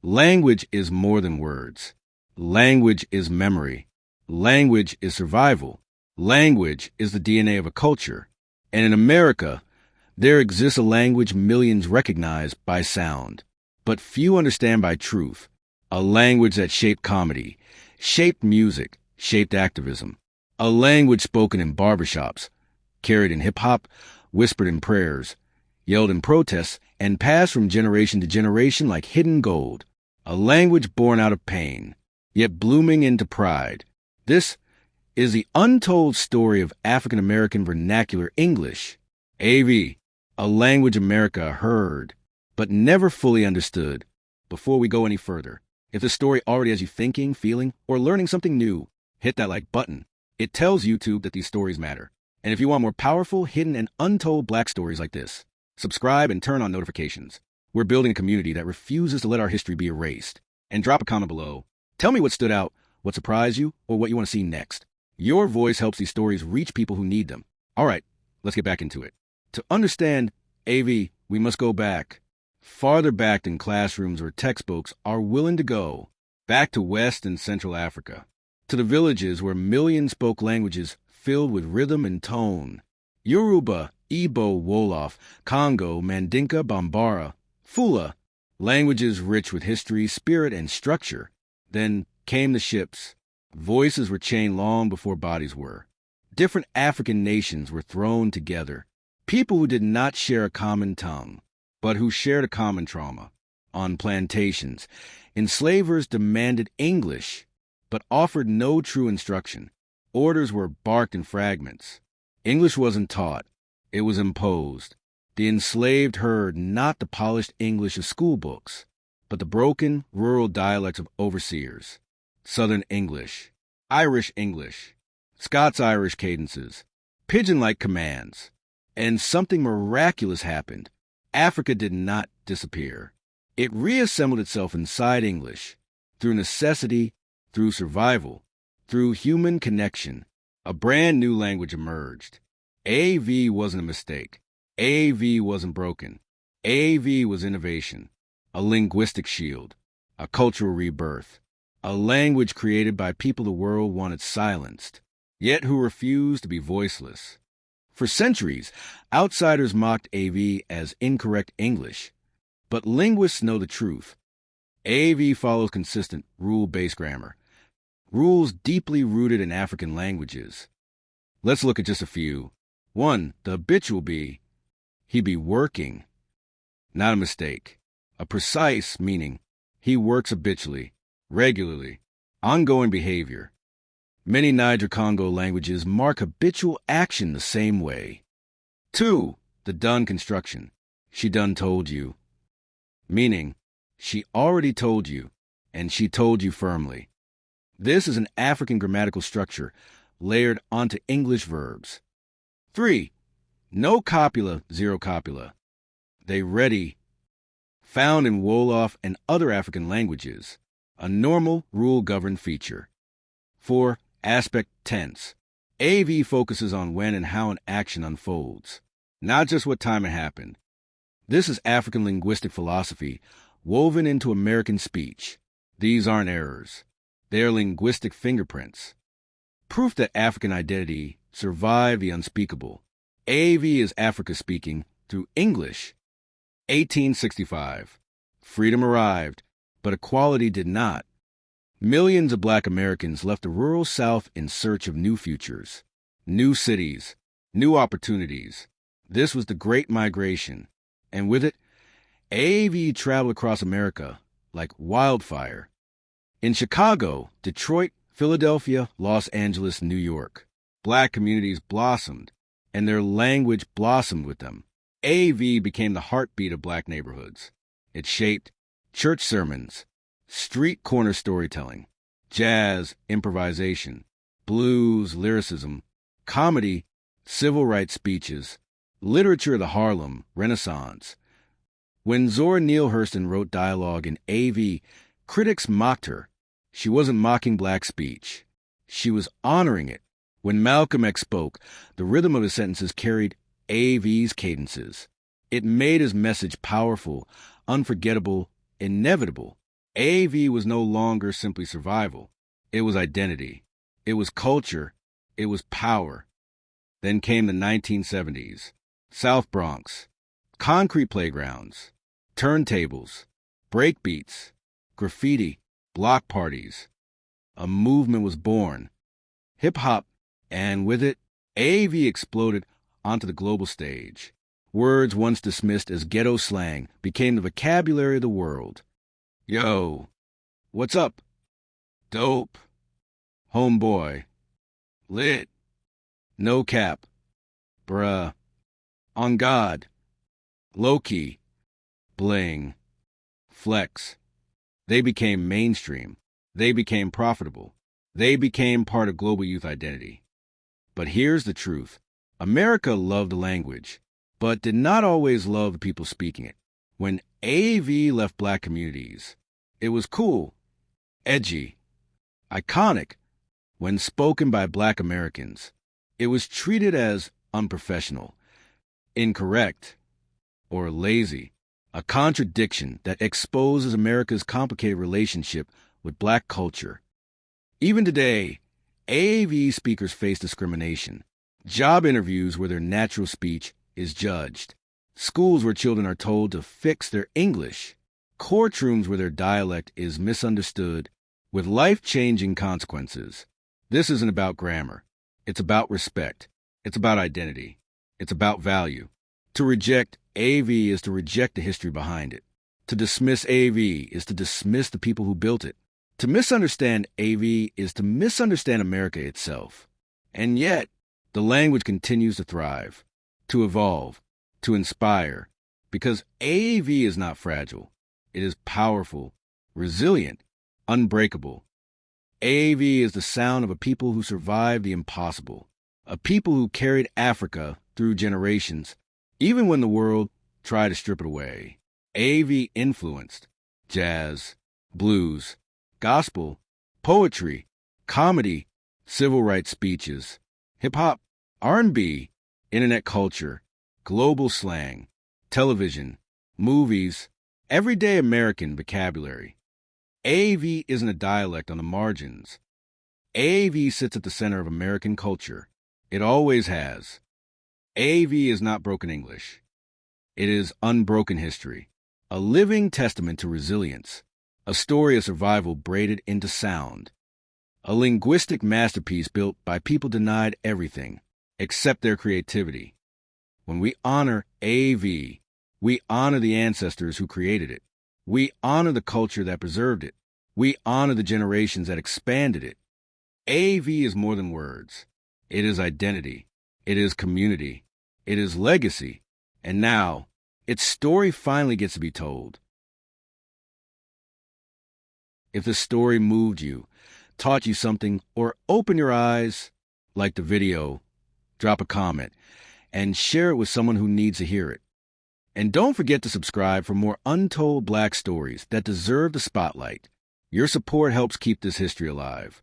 Language is more than words. Language is memory. Language is survival. Language is the DNA of a culture. And in America, there exists a language millions recognize by sound, but few understand by truth. A language that shaped comedy, shaped music, shaped activism. A language spoken in barbershops, carried in hip-hop, whispered in prayers, yelled in protests, and passed from generation to generation like hidden gold. A language born out of pain, yet blooming into pride. This is the untold story of African American Vernacular English, AAVE, a language America heard, but never fully understood. Before we go any further, if the story already has you thinking, feeling, or learning something new, hit that like button. It tells YouTube that these stories matter. And if you want more powerful, hidden, and untold Black stories like this, subscribe and turn on notifications. We're building a community that refuses to let our history be erased. And drop a comment below. Tell me what stood out, what surprised you, or what you want to see next. Your voice helps these stories reach people who need them. All right, let's get back into it. To understand AAVE, we must go back. Farther back than classrooms or textbooks are willing to go. Back to West and Central Africa. To the villages where millions spoke languages filled with rhythm and tone. Yoruba, Igbo, Wolof, Congo, Mandinka, Bambara, Fula, languages rich with history, spirit, and structure. Then came the ships. Voices were chained long before bodies were. Different African nations were thrown together. People who did not share a common tongue, but who shared a common trauma. On plantations, enslavers demanded English, but offered no true instruction. Orders were barked in fragments. English wasn't taught. It was imposed. The enslaved heard not the polished English of school books, but the broken, rural dialects of overseers. Southern English, Irish English, Scots-Irish cadences, pigeon-like commands. And something miraculous happened. Africa did not disappear. It reassembled itself inside English, through necessity, through survival, through human connection. A brand new language emerged. AAVE wasn't a mistake. AAVE wasn't broken. AAVE was innovation, a linguistic shield, a cultural rebirth, a language created by people the world wanted silenced, yet who refused to be voiceless. For centuries, outsiders mocked AAVE as incorrect English, but linguists know the truth. AAVE follows consistent, rule-based grammar, rules deeply rooted in African languages. Let's look at just a few. 1. The habitual be. He be working. Not a mistake. A precise meaning. He works habitually, regularly, ongoing behavior. Many Niger-Congo languages mark habitual action the same way. 2. The done construction. She done told you. Meaning, she already told you, and she told you firmly. This is an African grammatical structure layered onto English verbs. 3. No copula, zero copula. They ready, found in Wolof and other African languages, a normal rule-governed feature. 4. Aspect tense. AAVE focuses on when and how an action unfolds, not just what time it happened. This is African linguistic philosophy woven into American speech. These aren't errors. They are linguistic fingerprints. Proof that African identity survived the unspeakable. AAVE is Africa speaking through English. 1865. Freedom arrived, but equality did not. Millions of Black Americans left the rural South in search of new futures, new cities, new opportunities. This was the Great Migration, and with it, AAVE traveled across America like wildfire. In Chicago, Detroit, Philadelphia, Los Angeles, New York, Black communities blossomed, and their language blossomed with them. AAVE became the heartbeat of Black neighborhoods. It shaped church sermons, street corner storytelling, jazz, improvisation, blues, lyricism, comedy, civil rights speeches, literature of the Harlem Renaissance. When Zora Neale Hurston wrote dialogue in AAVE, critics mocked her. She wasn't mocking Black speech. She was honoring it. When Malcolm X spoke, the rhythm of his sentences carried AAVE's cadences. It made his message powerful, unforgettable, inevitable. AAVE was no longer simply survival. It was identity. It was culture. It was power. Then came the 1970s. South Bronx. Concrete playgrounds. Turntables. Breakbeats. Graffiti. Block parties. A movement was born. Hip-hop. And with it, AAVE exploded onto the global stage. Words once dismissed as ghetto slang became the vocabulary of the world. Yo, what's up? Dope. Homeboy. Lit. No cap. Bruh. On God. Low-key. Bling. Flex. They became mainstream. They became profitable. They became part of global youth identity. But here's the truth. America loved the language, but did not always love the people speaking it. When AAVE left black communities, it was cool, edgy, iconic. When spoken by black Americans, it was treated as unprofessional, incorrect, or lazy, a contradiction that exposes America's complicated relationship with black culture. Even today, AAVE speakers face discrimination, job interviews where their natural speech is judged, schools where children are told to fix their English, courtrooms where their dialect is misunderstood, with life-changing consequences. This isn't about grammar. It's about respect. It's about identity. It's about value. To reject AAVE is to reject the history behind it. To dismiss AAVE is to dismiss the people who built it. To misunderstand AAVE is to misunderstand America itself. And yet, the language continues to thrive, to evolve, to inspire, because AAVE is not fragile. It is powerful, resilient, unbreakable. AAVE is the sound of a people who survived the impossible, a people who carried Africa through generations, even when the world tried to strip it away. AAVE influenced jazz, blues, gospel, poetry, comedy, civil rights speeches, hip-hop, R&B, internet culture, global slang, television, movies, everyday American vocabulary. AAVE isn't a dialect on the margins. AAVE sits at the center of American culture. It always has. AAVE is not broken English. It is unbroken history, a living testament to resilience, a story of survival braided into sound, a linguistic masterpiece built by people denied everything except their creativity. When we honor AAVE, we honor the ancestors who created it. We honor the culture that preserved it. We honor the generations that expanded it. AAVE is more than words. It is identity. It is community. It is legacy. And now, its story finally gets to be told. If the story moved you, taught you something, or opened your eyes, like the video, drop a comment, and share it with someone who needs to hear it. And don't forget to subscribe for more untold black stories that deserve the spotlight. Your support helps keep this history alive.